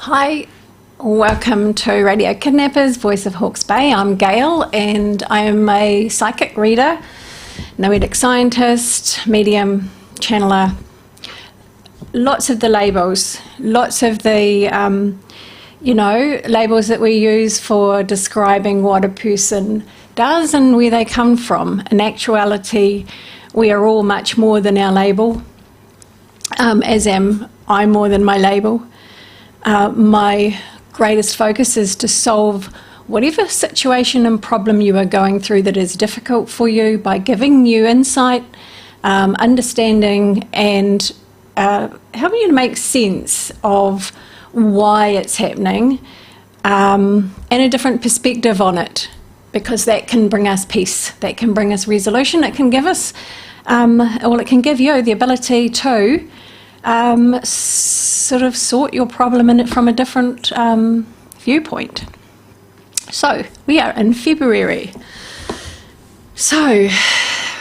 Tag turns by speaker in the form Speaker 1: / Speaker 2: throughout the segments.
Speaker 1: Hi, welcome to Radio Kidnappers, Voice of Hawke's Bay. I'm Gail and I am a psychic reader, noetic scientist, medium, channeler. Lots of the labels, lots of the, labels that we use for describing what a person does and where they come from. In actuality, we are all much more than our label, as am I more than my label. My greatest focus is to solve whatever situation and problem you are going through that is difficult for you by giving you insight, understanding and helping you to make sense of why it's happening and a different perspective on it, because that can bring us peace, that can bring us resolution, it can give us, it can give you the ability to sort of sort your problem in it from a different viewpoint. So we are in February. So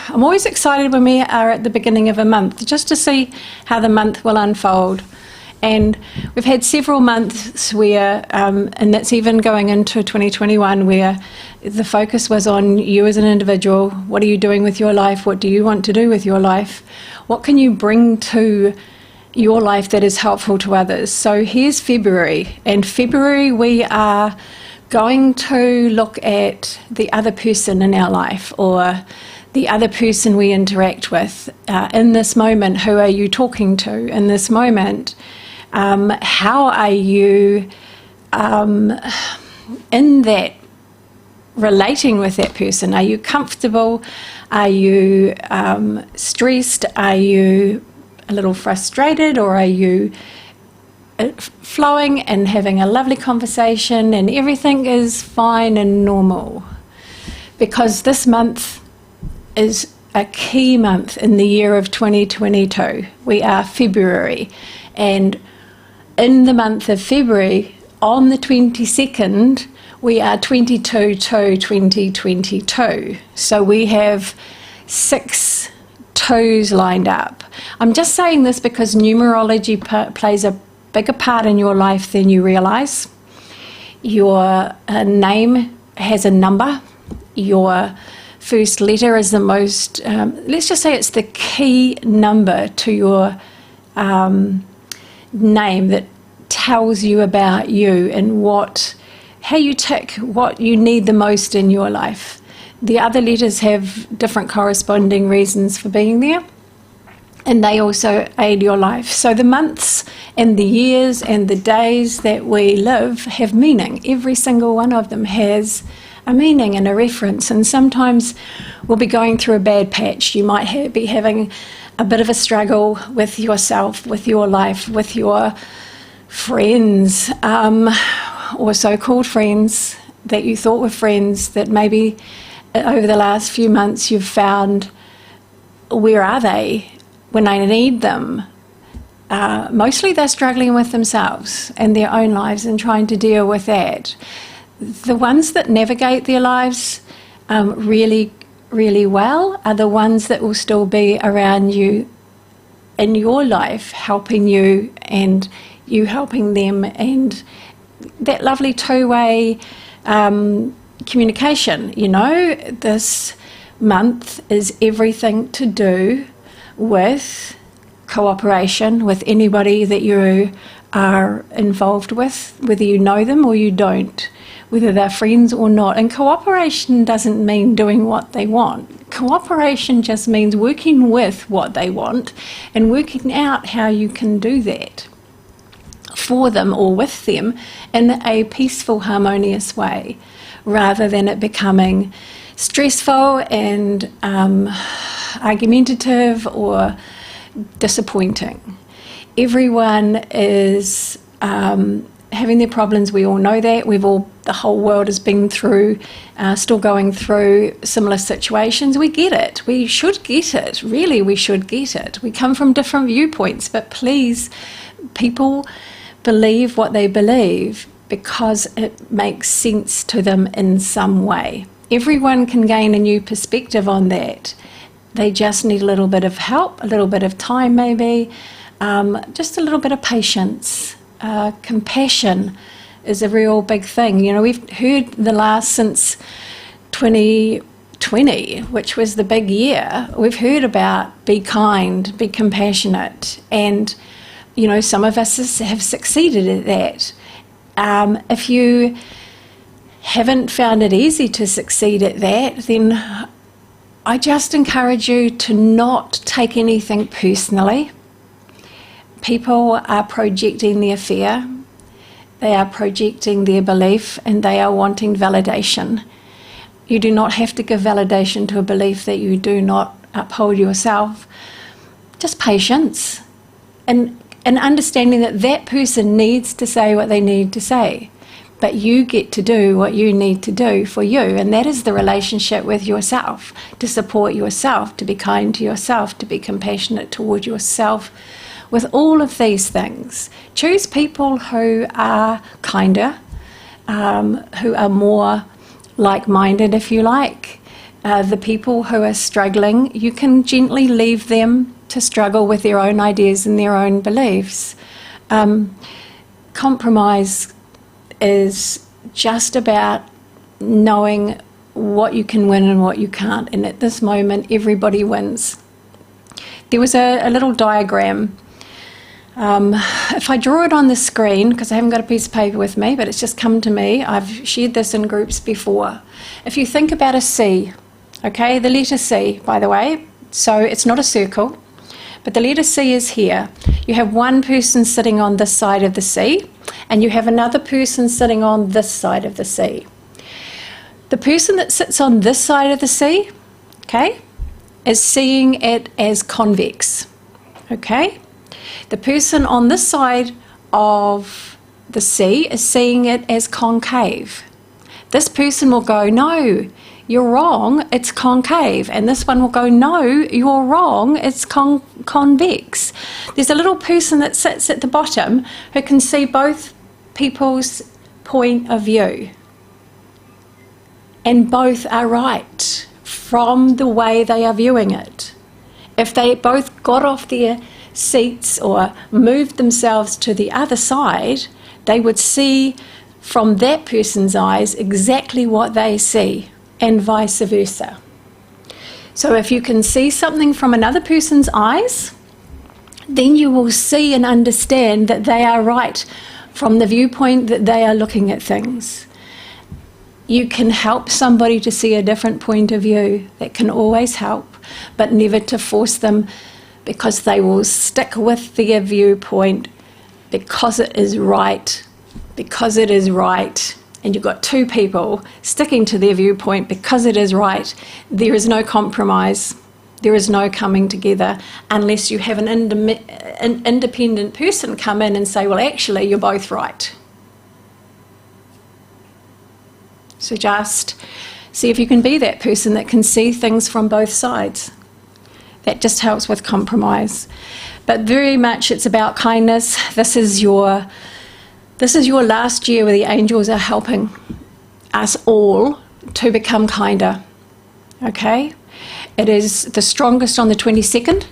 Speaker 1: I'm always excited when we are at the beginning of a month, just to see how the month will unfold. And we've had several months where, and that's even going into 2021, where the focus was on you as an individual. What are you doing with your life? What do you want to do with your life? What can you bring to your life that is helpful to others? So here's February, and February we are going to look at the other person in our life, or the other person we interact with in this moment. Who are you talking to in this moment? How are you in that relating with that person? Are you comfortable? Are you stressed? Are you a little frustrated, or are you flowing and having a lovely conversation and everything is fine and normal? Because this month is a key month in the year of 2022. We are February, and in the month of February, on the 22nd, we are 22/2/2022. So we have 6 2s lined up. I'm just saying this because numerology plays a bigger part in your life than you realise. Your name has a number. Your first letter is the most, let's just say it's the key number to your name that tells you about you and how you tick, what you need the most in your life. The other letters have different corresponding reasons for being there, and they also aid your life. So the months and the years and the days that we live have meaning. Every single one of them has a meaning and a reference, and sometimes we'll be going through a bad patch. You might be having a bit of a struggle with yourself, with your life, with your friends, or so-called friends that you thought were friends, that maybe over the last few months you've found, where are they when I need them? Mostly they're struggling with themselves and their own lives and trying to deal with that. The ones that navigate their lives really, really well are the ones that will still be around you in your life, helping you and you helping them, and that lovely two-way communication. This month is everything to do with cooperation with anybody that you are involved with, whether you know them or you don't, whether they're friends or not. And cooperation doesn't mean doing what they want. Cooperation just means working with what they want and working out how you can do that for them or with them in a peaceful, harmonious way, rather than it becoming stressful and argumentative or disappointing. Everyone is having their problems. We all know that. The whole world has been through, still going through similar situations. We get it. We should get it. Really, we should get it. We come from different viewpoints, but please, people believe what they believe because it makes sense to them in some way. Everyone can gain a new perspective on that. They just need a little bit of help, a little bit of time maybe, just a little bit of patience Compassion is a real big thing. You know, we've heard since 2020, which was the big year, we've heard about be kind, be compassionate, and, you know, some of us have succeeded at that. If you haven't found it easy to succeed at that, then I just encourage you to not take anything personally. People are projecting their fear, they are projecting their belief, and they are wanting validation. You do not have to give validation to a belief that you do not uphold yourself. Just patience and understanding that that person needs to say what they need to say. But you get to do what you need to do for you, and that is the relationship with yourself, to support yourself, to be kind to yourself, to be compassionate toward yourself. With all of these things, choose people who are kinder, who are more like-minded, if you like. The people who are struggling, you can gently leave them to struggle with their own ideas and their own beliefs. Compromise is just about knowing what you can win and what you can't, and at this moment everybody wins. There was a little diagram. If I draw it on the screen, because I haven't got a piece of paper with me, but it's just come to me, I've shared this in groups before. If you think about a C, okay, the letter C, by the way, so it's not a circle, but the letter C is here. You have one person sitting on this side of the C, and you have another person sitting on this side of the C. The person that sits on this side of the C, okay, is seeing it as convex, okay? The person on this side of the C is seeing it as concave. This person will go, no, you're wrong, it's concave. And this one will go, no, you're wrong, it's convex. There's a little person that sits at the bottom who can see both people's point of view. And both are right from the way they are viewing it. If they both got off their seats or moved themselves to the other side, they would see from that person's eyes exactly what they see, and vice versa. So if you can see something from another person's eyes, then you will see and understand that they are right from the viewpoint that they are looking at things. You can help somebody to see a different point of view. That can always help, but never to force them, because they will stick with their viewpoint because it is right, and you've got two people sticking to their viewpoint because it is right. There is no compromise, there is no coming together, unless you have an independent person come in and say, well, actually, you're both right. So just see if you can be that person that can see things from both sides. That just helps with compromise. But very much it's about kindness. This is your last year where the angels are helping us all to become kinder. Okay? It is the strongest on the 22nd.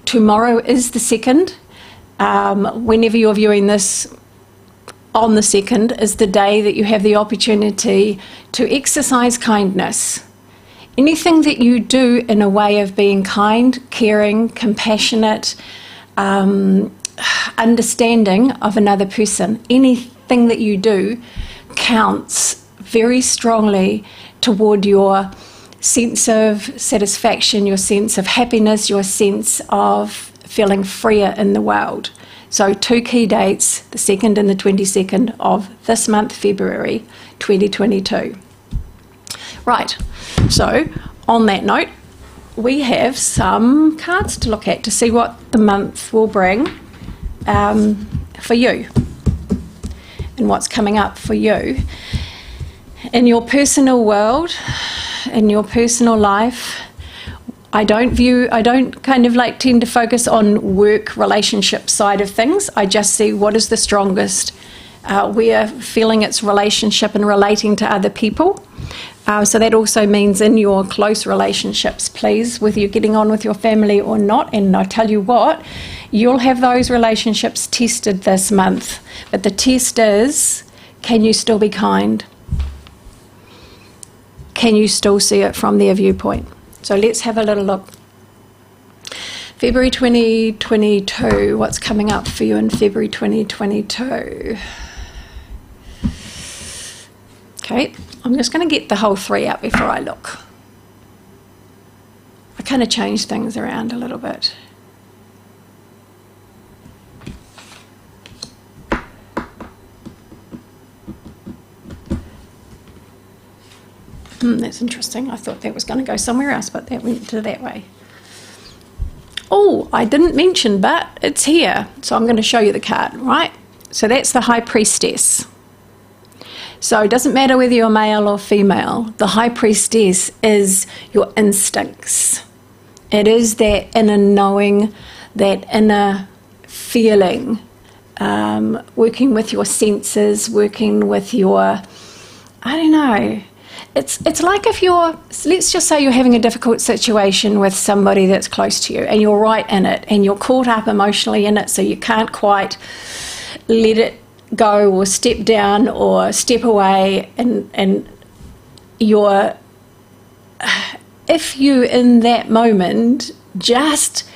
Speaker 1: Tomorrow is the 2nd. Whenever you're viewing this, on the 2nd is the day that you have the opportunity to exercise kindness. Anything that you do in a way of being kind, caring, compassionate, understanding of another person, anything that you do counts very strongly toward your sense of satisfaction, your sense of happiness, your sense of feeling freer in the world. So 2 key dates, the 2nd and the 22nd of this month, February 2022. Right, so on that note, we have some cards to look at to see what the month will bring for you and what's coming up for you in your personal world, in your personal life. I don't kind of like tend to focus on work relationship side of things. I just see what is the strongest. We're feeling its relationship and relating to other people. So that also means in your close relationships, please, whether you're getting on with your family or not. And I tell you what, You'll have those relationships tested this month, but the test is, can you still be kind? Can you still see it from their viewpoint? So let's have a little look. February 2022, what's coming up for you in February 2022? Okay, I'm just going to get the whole 3 out before I look. I kind of changed things around a little bit. That's interesting. I thought that was going to go somewhere else, but that went to that way. Oh, I didn't mention, but it's here. So I'm going to show you the card, right? So that's the High Priestess. So it doesn't matter whether you're male or female. The High Priestess is your instincts. It is that inner knowing, that inner feeling, working with your senses, working with your, I don't know. It's like if you're, let's just say you're having a difficult situation with somebody that's close to you and you're right in it and you're caught up emotionally in it, so you can't quite let it go or step down or step away, and you're, if you in that moment just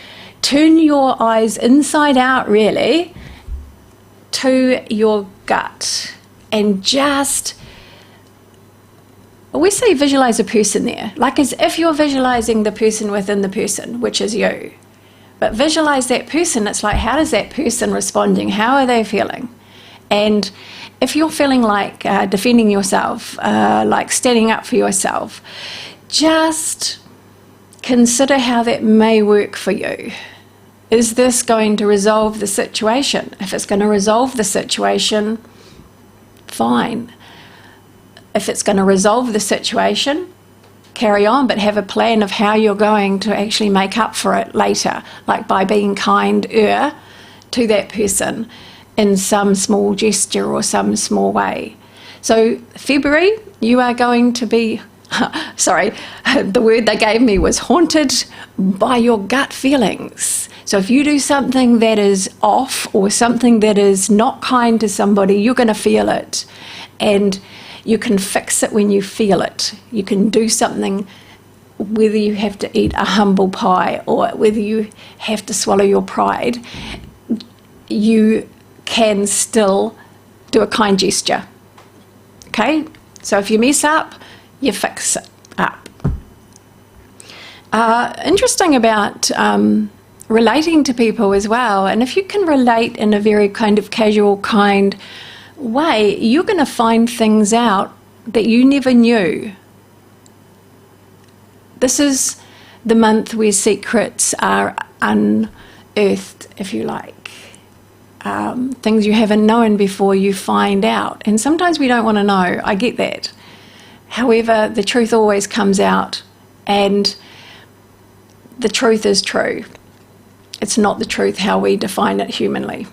Speaker 1: turn your eyes inside out really to your gut and just, we say visualize a person there, like as if you're visualizing the person within the person, which is you. But visualize that person. It's like, how is that person responding? How are they feeling? And if you're feeling like defending yourself, like standing up for yourself, just consider how that may work for you. Is this going to resolve the situation? If it's going to resolve the situation, fine. If it's going to resolve the situation, carry on, but have a plan of how you're going to actually make up for it later, like by being kinder to that person in some small gesture or some small way. So February, you are going to be, sorry, the word they gave me was haunted by your gut feelings. So if you do something that is off or something that is not kind to somebody, you're going to feel it. And you can fix it when you feel it. You can do something, whether you have to eat a humble pie or whether you have to swallow your pride, you can still do a kind gesture. Okay? So if you mess up, you fix it up. Interesting about relating to people as well, and if you can relate in a very kind of casual, kind way, you're going to find things out that you never knew. This is the month where secrets are unearthed, if you like. Things you haven't known before you find out. And sometimes we don't want to know. I get that. However, the truth always comes out, and the truth is true. It's not the truth how we define it humanly.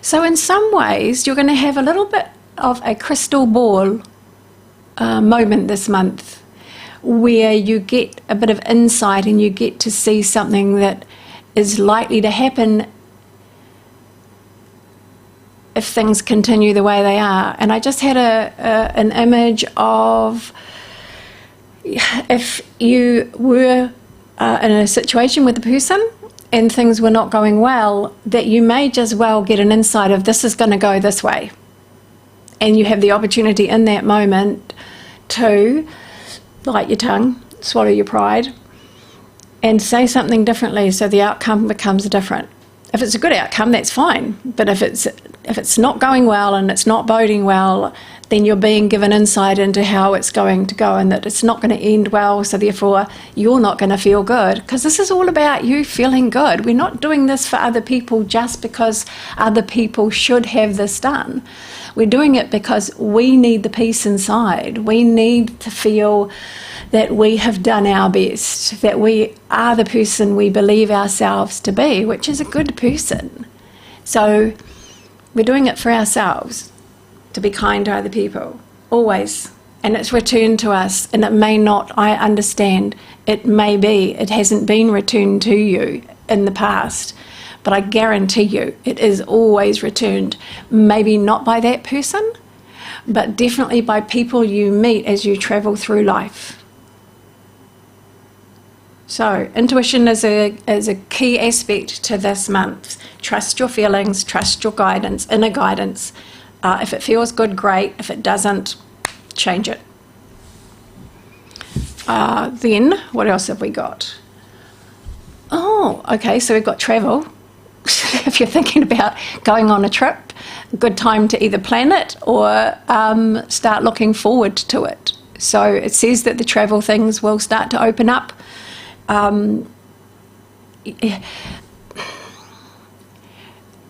Speaker 1: So in some ways, you're going to have a little bit of a crystal ball moment this month, where you get a bit of insight and you get to see something that is likely to happen if things continue the way they are. And I just had an image of, if you were in a situation with a person and things were not going well, that you may just well get an insight of this is going to go this way. And you have the opportunity in that moment to bite your tongue, swallow your pride, and say something differently so the outcome becomes different. If it's a good outcome, that's fine. But if it's not going well and it's not boding well, then you're being given insight into how it's going to go and that it's not going to end well, so therefore you're not going to feel good. Because this is all about you feeling good. We're not doing this for other people just because other people should have this done. We're doing it because we need the peace inside. We need to feel that we have done our best, that we are the person we believe ourselves to be, which is a good person. So we're doing it for ourselves, to be kind to other people, always. and it's returned to us, and it may not, I understand, it may be, it hasn't been returned to you in the past, but I guarantee you it is always returned, maybe not by that person, but definitely by people you meet as you travel through life. So intuition is a key aspect to this month. Trust your feelings, trust your guidance, inner guidance. If it feels good, great. If it doesn't, change it. Then, what else have we got? Oh, okay, so we've got travel. If you're thinking about going on a trip, a good time to either plan it or start looking forward to it. So it says that the travel things will start to open up.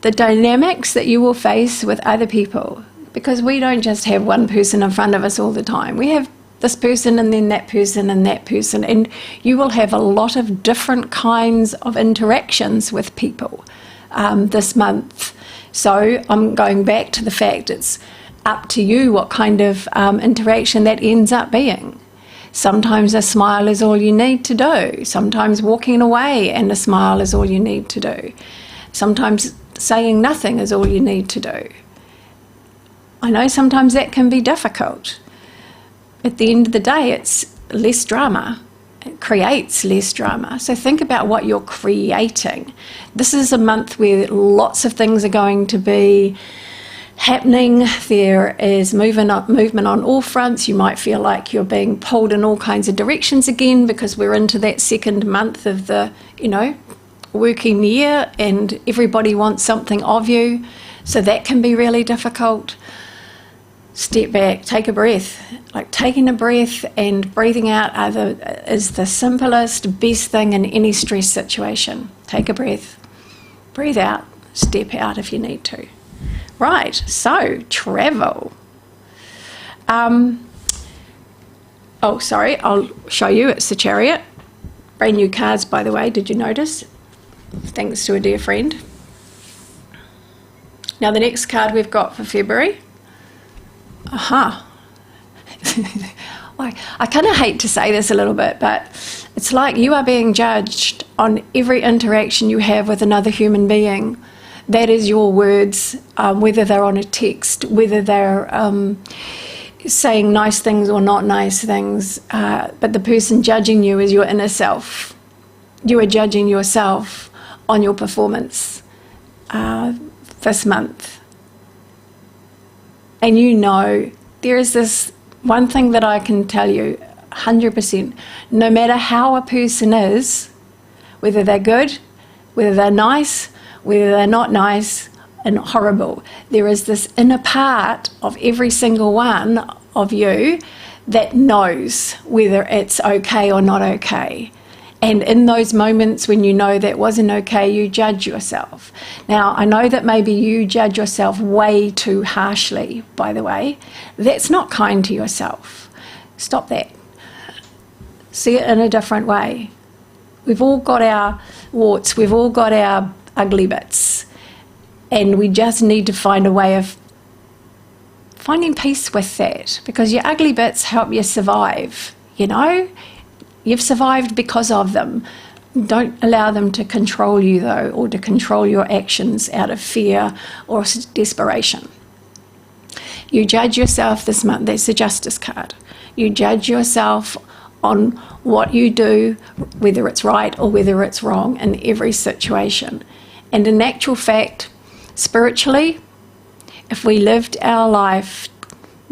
Speaker 1: The dynamics that you will face with other people, because we don't just have one person in front of us all the time. We have this person and then that person and that person, and you will have a lot of different kinds of interactions with people this month. So I'm going back to the fact it's up to you what kind of interaction that ends up being. Sometimes a smile is all you need to do. Sometimes walking away and a smile is all you need to do. Sometimes saying nothing is all you need to do. I know sometimes that can be difficult. At the end of the day, it's less drama. It creates less drama. So think about what you're creating. This is a month where lots of things are going to be happening. There is movement on all fronts. You might feel like you're being pulled in all kinds of directions again, because we're into that second month of the, working year, and everybody wants something of you. So that can be really difficult. Step back, take a breath. Like taking a breath and breathing out is the simplest, best thing in any stress situation. Take a breath, breathe out, step out if you need to. Right, so travel. I'll show you. It's the Chariot. Brand new cards, by the way, did you notice? Thanks to a dear friend. Now the next card we've got for February. I kind of hate to say this a little bit, but it's like you are being judged on every interaction you have with another human being. That is your words, whether they're on a text, whether they're saying nice things or not nice things, but the person judging you is your inner self. You are judging yourself on your performance this month. And there is this one thing that I can tell you 100%, no matter how a person is, whether they're good, whether they're nice, whether they're not nice and horrible, there is this inner part of every single one of you that knows whether it's okay or not okay. And in those moments when you know that wasn't okay, you judge yourself. Now, I know that maybe you judge yourself way too harshly, by the way. That's not kind to yourself. Stop that. See it in a different way. We've all got our warts, we've all got our ugly bits, and we just need to find a way of finding peace with that, because your ugly bits help you survive, You've survived because of them. Don't allow them to control you, though, or to control your actions out of fear or desperation. You judge yourself this month. That's the Justice card. You judge yourself on what you do, whether it's right or whether it's wrong in every situation. And in actual fact, spiritually, if we lived our life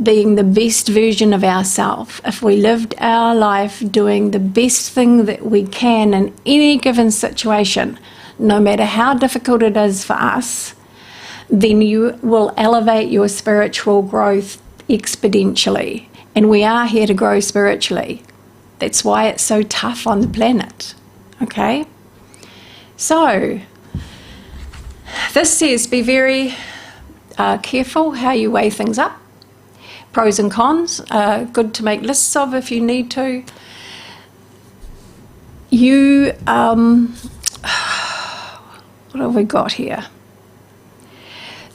Speaker 1: being the best version of ourselves, if we lived our life doing the best thing that we can in any given situation, no matter how difficult it is for us, then you will elevate your spiritual growth exponentially. And we are here to grow spiritually. That's why it's so tough on the planet. Okay? So, this says be very careful how you weigh things up. Pros and cons, good to make lists of if you need to. What have we got here?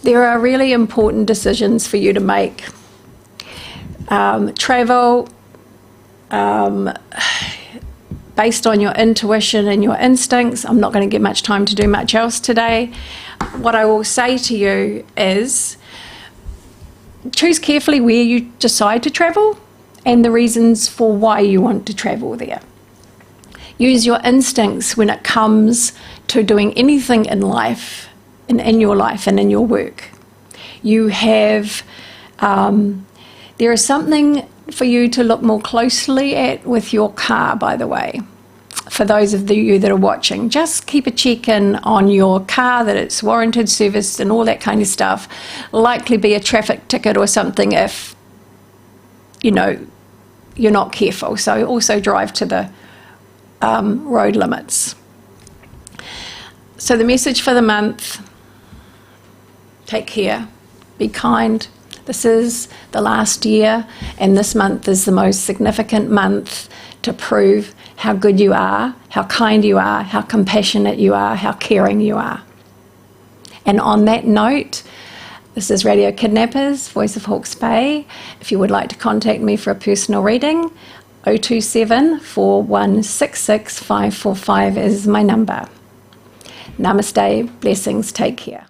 Speaker 1: There are really important decisions for you to make. Travel based on your intuition and your instincts. I'm not going to get much time to do much else today. What I will say to you is choose carefully where you decide to travel and the reasons for why you want to travel there. Use your instincts when it comes to doing anything in life, in your life and in your work. You have, there is something for you to look more closely at with your car, by the way. For those of you that are watching, just keep a check-in on your car, that it's warranted, serviced, and all that kind of stuff. Likely be a traffic ticket or something if, you know, you're not careful. So also drive to the road limits. So the message for the month: take care, be kind. This is the last year, and this month is the most significant month to prove how good you are, how kind you are, how compassionate you are, how caring you are. And on that note, this is Radio Kidnappers, Voice of Hawke's Bay. If you would like to contact me for a personal reading, 027 4166 545 is my number. Namaste, blessings, take care.